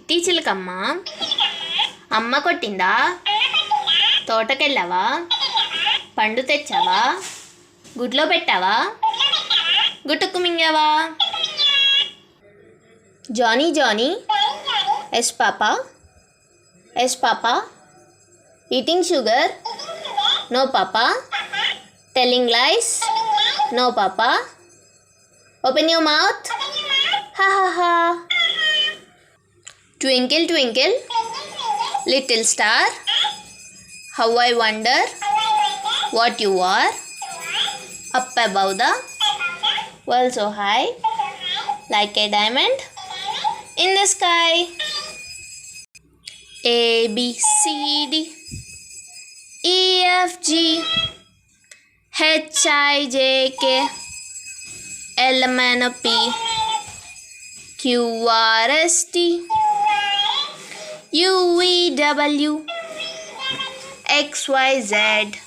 చిట్టి చిలకమ్మ అమ్మ కొట్టిందా? తోటకెళ్ళావా? పండు తెచ్చావా? గుడ్లో పెట్టావా? గుట్టుకు మింగావా? Johnny Johnny yes papa, yes papa. Eating sugar? No papa. Telling lies? No papa. Open your mouth. Ha ha ha. Twinkle twinkle little star, how I wonder what you are, up above the world so high, like a diamond in the sky. A B C D E F G H I J K L M N O P Q R S T U V W X Y Z.